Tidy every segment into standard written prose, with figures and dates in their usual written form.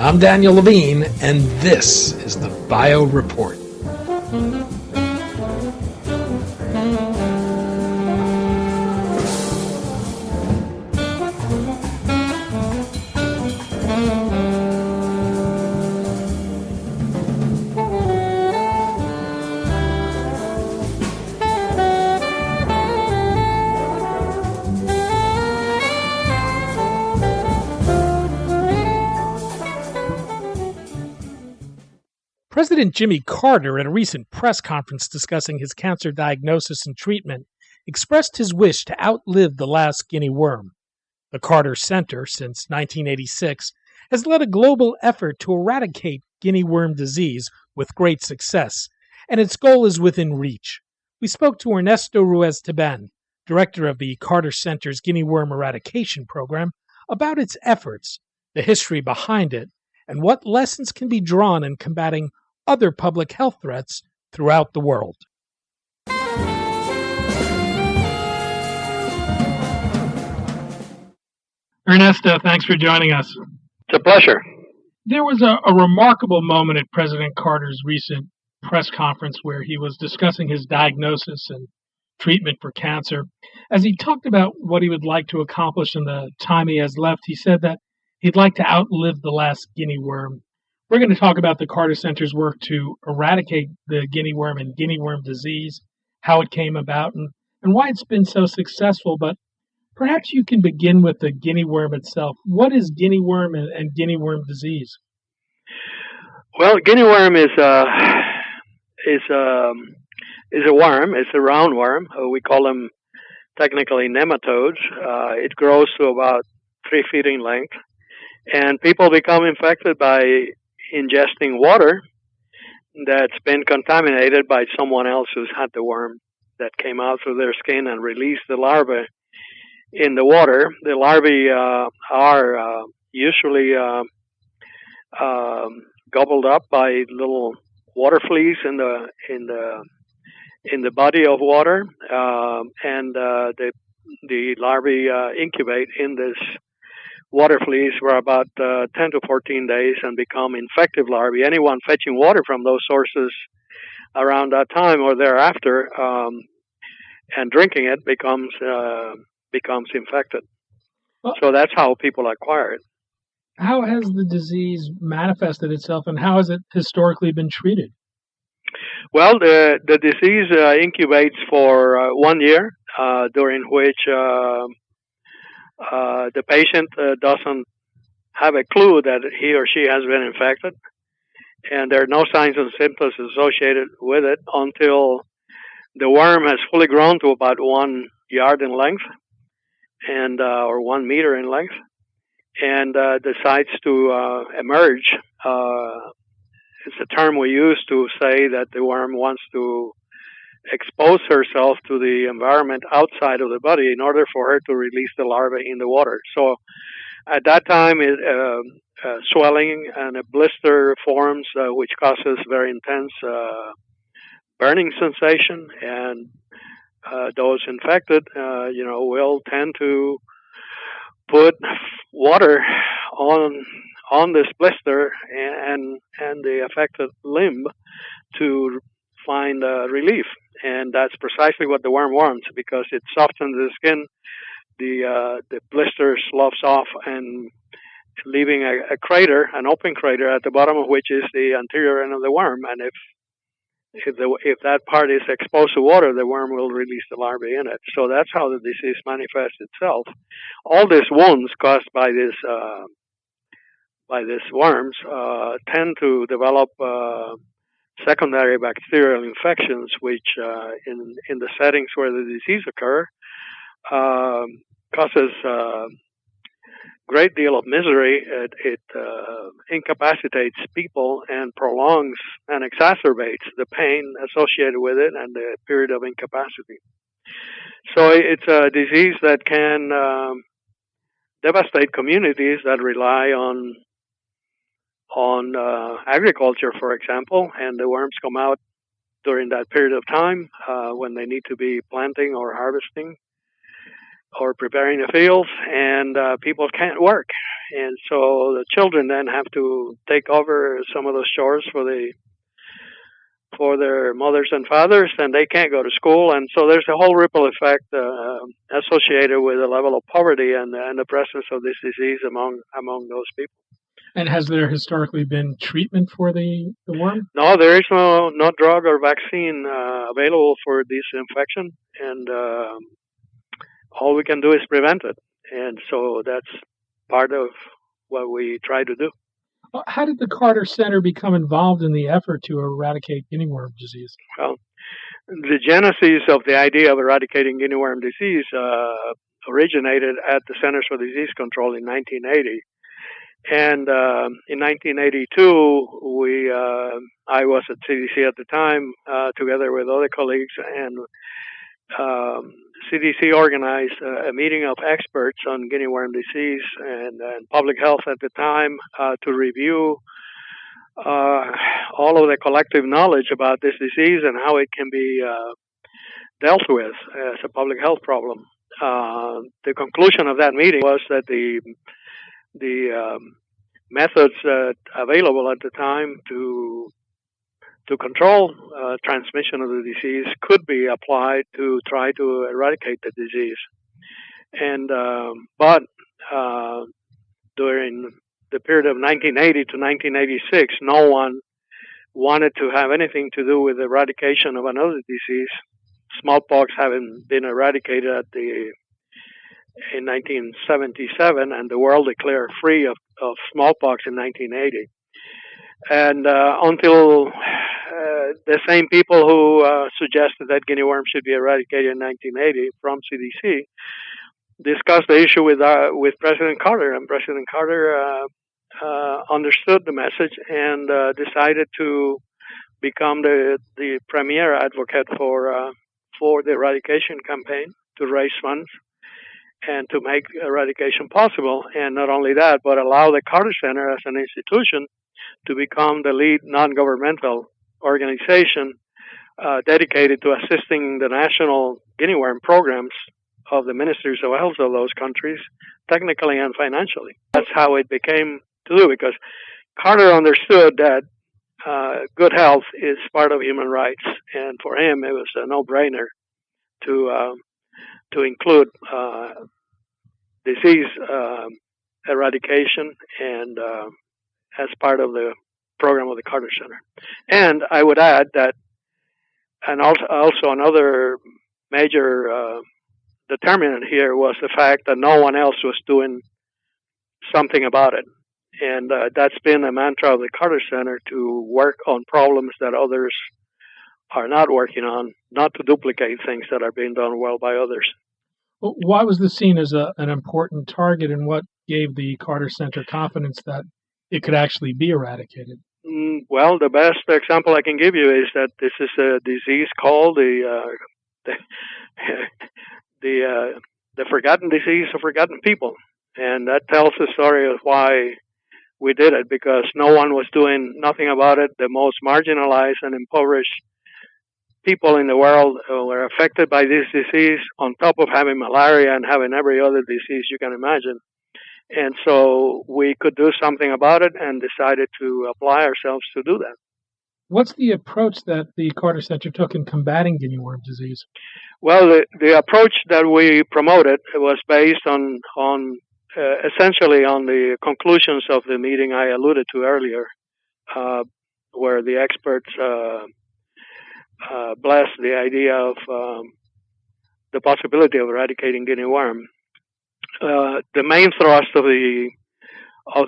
I'm Daniel Levine, and this is the Bio Report. President Jimmy Carter, at a recent press conference discussing his cancer diagnosis and treatment, expressed his wish to outlive the last guinea worm. The Carter Center, since 1986, has led a global effort to eradicate guinea worm disease with great success, and its goal is within reach. We spoke to Ernesto Ruiz-Tiben, director of the Carter Center's Guinea Worm Eradication program, about its efforts, the history behind it, and what lessons can be drawn in combating other public health threats throughout the world. Ernesto, thanks for joining us. It's a pleasure. There was a remarkable moment at President Carter's recent press conference where he was discussing his diagnosis and treatment for cancer. As he talked about what he would like to accomplish in the time he has left, he said that he'd like to outlive the last guinea worm. We're going to talk about the Carter Center's work to eradicate the guinea worm and guinea worm disease, how it came about, and why it's been so successful. But perhaps you can begin with the guinea worm itself. What is guinea worm and guinea worm disease? Well, guinea worm is a worm. It's a roundworm. We call them technically nematodes. It grows to about 3 feet in length, and people become infected by ingesting water that's been contaminated by someone else who's had the worm that came out through their skin and released the larvae in the water. The larvae are usually gobbled up by little water fleas in the body of water, and the larvae incubate in this water fleas for about 10 to 14 days and become infective larvae. Anyone fetching water from those sources around that time or thereafter and drinking it becomes infected. Well, so that's how people acquire it. How has the disease manifested itself, and how has it historically been treated? Well, the disease incubates for 1 year, during which the patient doesn't have a clue that he or she has been infected, and there are no signs and symptoms associated with it until the worm has fully grown to about 1 yard in length and or 1 meter in length, and decides to emerge. It's a term we use to say that the worm wants to expose herself to the environment outside of the body in order for her to release the larvae in the water. So at that time, swelling and a blister forms, which causes very intense burning sensation, and those infected, will tend to put water on this blister and the affected limb to find relief. And that's precisely what the worm wants, because it softens the skin. The blister sloughs off and leaving a crater, an open crater at the bottom of which is the anterior end of the worm. And if that part is exposed to water, the worm will release the larvae in it. So that's how the disease manifests itself. All these wounds caused by these worms tend to develop secondary bacterial infections, which in the settings where the disease occur causes great deal of misery. It incapacitates people and prolongs and exacerbates the pain associated with it and the period of incapacity. So it's a disease that can devastate communities that rely on agriculture, for example, and the worms come out during that period of time when they need to be planting or harvesting or preparing the fields, and people can't work. and so the children then have to take over some of those chores for their mothers and fathers, and they can't go to school, and so there's a whole ripple effect associated with the level of poverty and the presence of this disease among those people. And has there historically been treatment for the worm? No, there is no drug or vaccine available for this infection, and all we can do is prevent it. And so that's part of what we try to do. How did the Carter Center become involved in the effort to eradicate guinea worm disease? Well, the genesis of the idea of eradicating guinea worm disease originated at the Centers for Disease Control in 1980. And in 1982, I was at CDC at the time, together with other colleagues, and CDC organized a meeting of experts on guinea worm disease and public health at the time to review all of the collective knowledge about this disease and how it can be dealt with as a public health problem. The conclusion of that meeting was that the methods available at the time to control transmission of the disease could be applied to try to eradicate the disease. And but during the period of 1980 to 1986, no one wanted to have anything to do with the eradication of another disease. Smallpox having been eradicated in 1977, and the world declared free of smallpox in 1980. And until the same people who suggested that guinea worm should be eradicated in 1980 from CDC discussed the issue with President Carter, and President Carter understood the message and decided to become the premier advocate for the eradication campaign, to raise funds and to make eradication possible. And not only that, but allow the Carter Center as an institution to become the lead non-governmental organization dedicated to assisting the national guinea worm programs of the ministries of health of those countries, technically and financially. That's how it became to do, because Carter understood that good health is part of human rights, and for him it was a no-brainer to include disease eradication and as part of the program of the Carter Center. And I would add that, and also another major determinant here was the fact that no one else was doing something about it. And that's been a mantra of the Carter Center, to work on problems that others are not working on, not to duplicate things that are being done well by others. Well, why was this seen as an important target, and what gave the Carter Center confidence that it could actually be eradicated? Well, the best example I can give you is that this is a disease called the forgotten disease of forgotten people. And that tells the story of why we did it, because no one was doing nothing about it. The most marginalized and impoverished people in the world were affected by this disease, on top of having malaria and having every other disease you can imagine. And so we could do something about it, and decided to apply ourselves to do that. What's the approach that the Carter Center took in combating guinea worm disease? Well, the approach that we promoted was based on essentially on the conclusions of the meeting I alluded to earlier, where the experts blessed the idea of the possibility of eradicating guinea worm. The main thrust of the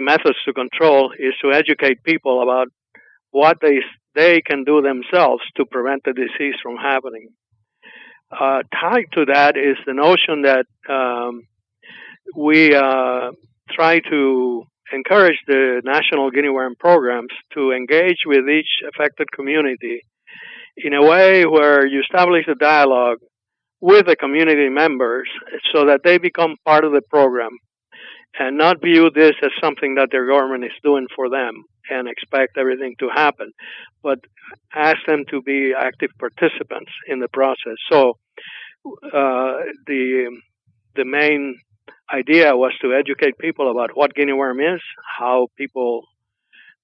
methods to control is to educate people about what they can do themselves to prevent the disease from happening. Tied to that is the notion that we try to encourage the national guinea worm programs to engage with each affected community in a way where you establish a dialogue with the community members so that they become part of the program and not view this as something that their government is doing for them and expect everything to happen, but ask them to be active participants in the process. So the main idea was to educate people about what Guinea worm is, how people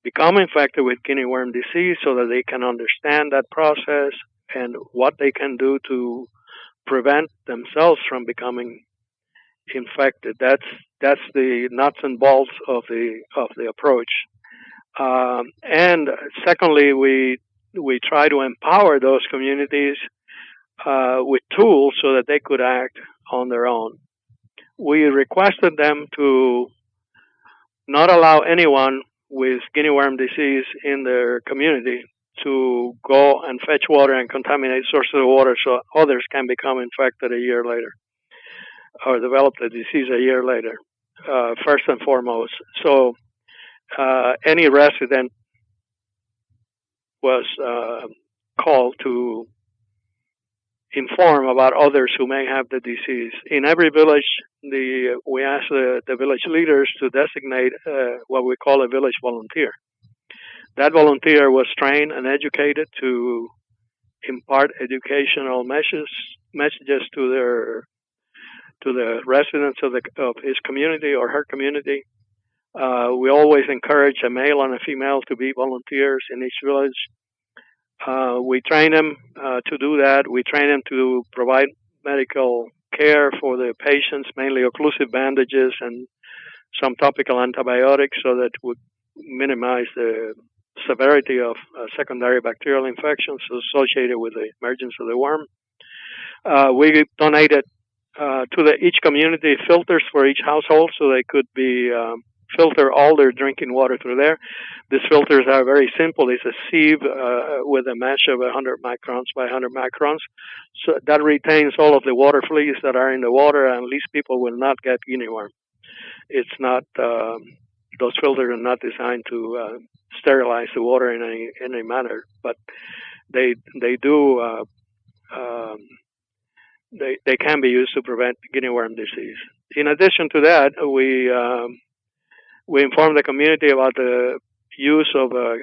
become infected with Guinea worm disease so that they can understand that process and what they can do to prevent themselves from becoming infected. That's the nuts and bolts of the approach. And secondly, we try to empower those communities with tools so that they could act on their own. We requested them to not allow anyone with Guinea worm disease in their community to go and fetch water and contaminate sources of water so others can become infected a year later or develop the disease a year later, first and foremost. So any resident was called to inform about others who may have the disease. In every village, we asked the village leaders to designate what we call a village volunteer. That volunteer was trained and educated to impart educational messages to the residents of his community or her community. We always encourage a male and a female to be volunteers in each village. We train them to do that. We train them to provide medical care for the patients, mainly occlusive bandages and some topical antibiotics so that would minimize the severity of secondary bacterial infections associated with the emergence of the worm. We donated to each community filters for each household so they could be filter all their drinking water through there. These filters are very simple. It's a sieve with a mesh of 100 microns by 100 microns. So that retains all of the water fleas that are in the water, and these people will not get Guinea worm. It's not, those filters are not designed to sterilize the water in any manner, but they do, they can be used to prevent Guinea worm disease. In addition to that, we informed the community about the use of a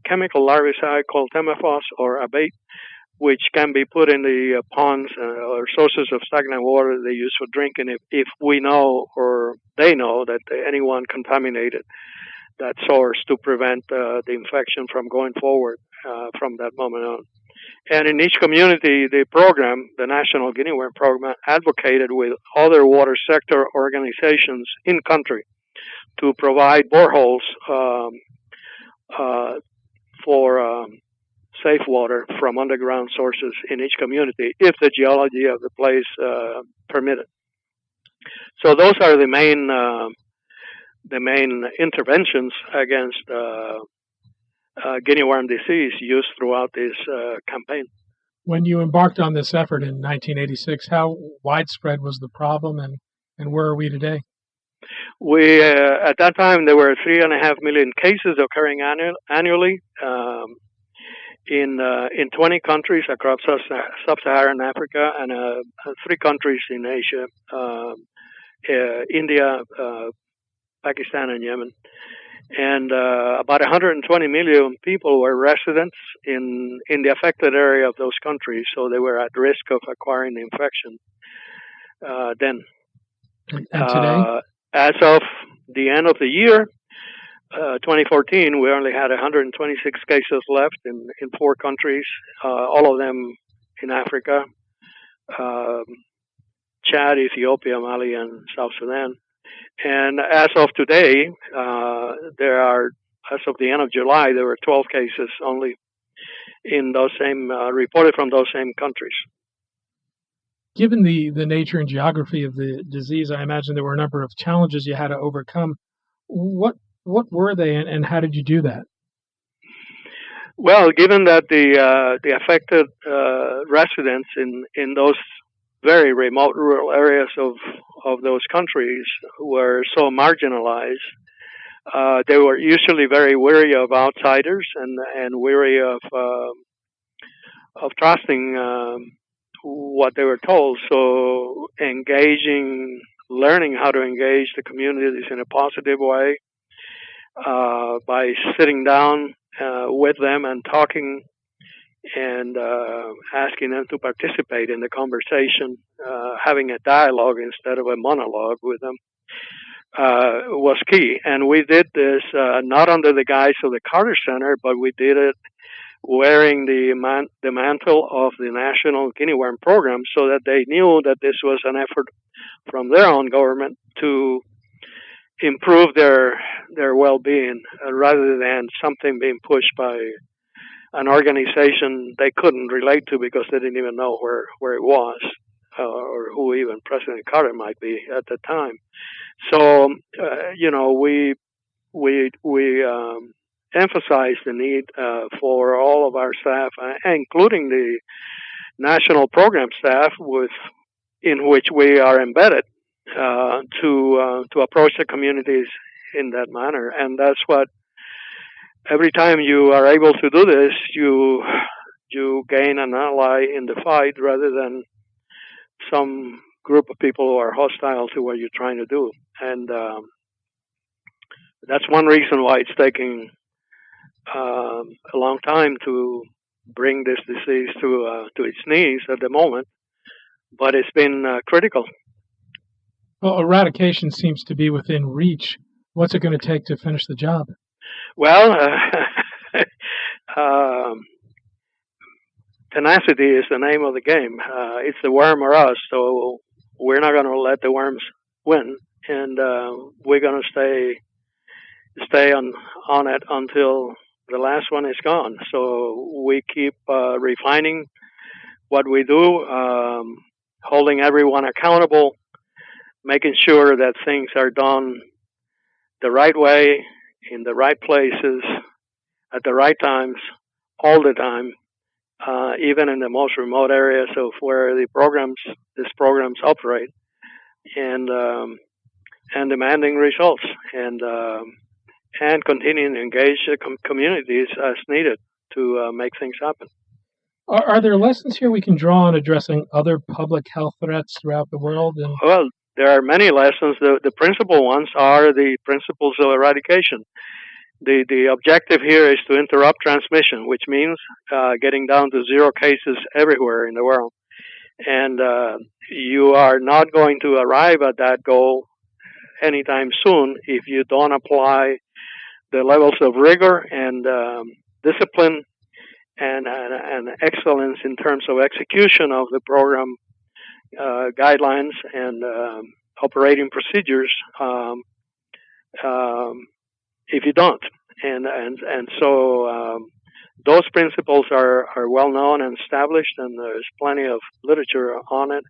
chemical larvicide called Temafos or abate, which can be put in the ponds or sources of stagnant water they use for drinking if we know or they know that anyone contaminated that source to prevent the infection from going forward from that moment on. And in each community, the program, the National Guinea Worm Program, advocated with other water sector organizations in country to provide boreholes for safe water from underground sources in each community if the geology of the place permitted. So those are the main interventions against Guinea worm disease used throughout this campaign. When you embarked on this effort in 1986, how widespread was the problem, and where are we today? We at that time there were 3.5 million cases occurring annually in 20 countries across sub-Saharan Africa and 3 countries in Asia, India, Pakistan, and Yemen. And about 120 million people were residents in the affected area of those countries, so they were at risk of acquiring the infection then. And today? As of the end of the year, 2014, we only had 126 cases left in 4 countries, all of them in Africa, Chad, Ethiopia, Mali, and South Sudan. And as of today, as of the end of July, there were 12 cases only in those same, reported from those same countries. Given the nature and geography of the disease, I imagine there were a number of challenges you had to overcome. What were they, and how did you do that? Well, given that the affected residents in those very remote rural areas of those countries were so marginalized, they were usually very wary of outsiders and wary of trusting what they were told. So learning how to engage the communities in a positive way by sitting down with them and talking and asking them to participate in the conversation, having a dialogue instead of a monologue with them, was key. And we did this not under the guise of the Carter Center, but we did it wearing the mantle of the National Guinea Worm Program, so that they knew that this was an effort from their own government to improve their well-being, rather than something being pushed by an organization they couldn't relate to because they didn't even know where it was, or who even President Carter might be at the time. So, we emphasize the need for all of our staff, including the national program staff, in which we are embedded, to approach the communities in that manner. And that's what, every time you are able to do this, you gain an ally in the fight, rather than some group of people who are hostile to what you're trying to do. And that's one reason why it's taking a long time to bring this disease to its knees at the moment, but it's been critical. Well, eradication seems to be within reach. What's it going to take to finish the job? Well, tenacity is the name of the game. It's the worm or us, so we're not going to let the worms win, and we're going to stay on it until the last one is gone. So we keep refining what we do, holding everyone accountable, making sure that things are done the right way, in the right places, at the right times, all the time, even in the most remote areas of where these programs operate, and demanding results, and continuing to engage the communities as needed to make things happen. Are there lessons here we can draw on addressing other public health threats throughout the world? Well, there are many lessons. The principal ones are the principles of eradication. The objective here is to interrupt transmission, which means getting down to 0 cases everywhere in the world. And you are not going to arrive at that goal anytime soon if you don't apply the levels of rigor and discipline and excellence in terms of execution of the program guidelines and operating procedures. If you don't, and so those principles are well known and established, and there's plenty of literature on it.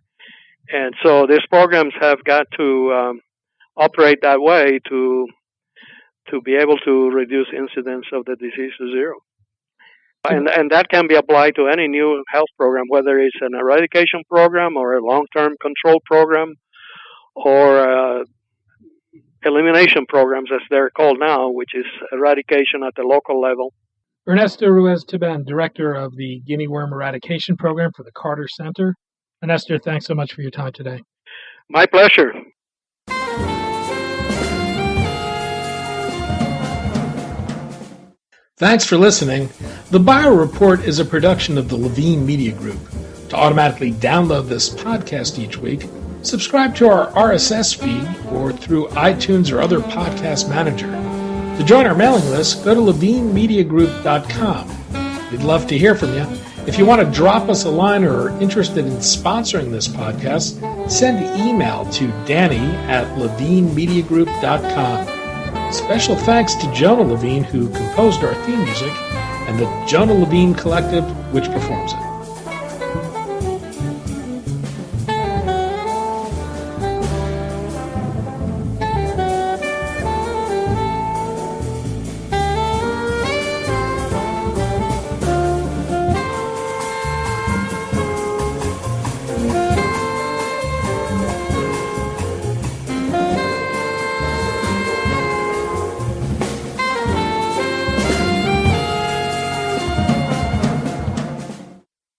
And so these programs have got to operate that way to be able to reduce incidence of the disease to 0. And that can be applied to any new health program, whether it's an eradication program or a long-term control program or elimination programs, as they're called now, which is eradication at the local level. Ernesto Ruiz-Tiben, Director of the Guinea Worm Eradication Program for the Carter Center. Ernesto, thanks so much for your time today. My pleasure. Thanks for listening. The Bio Report is a production of the Levine Media Group. To automatically download this podcast each week, subscribe to our RSS feed or through iTunes or other podcast manager. To join our mailing list, go to levinemediagroup.com. We'd love to hear from you. If you want to drop us a line or are interested in sponsoring this podcast, send an email to danny@levinemediagroup.com. Special thanks to Jonah Levine, who composed our theme music, and the Jonah Levine Collective, which performs it.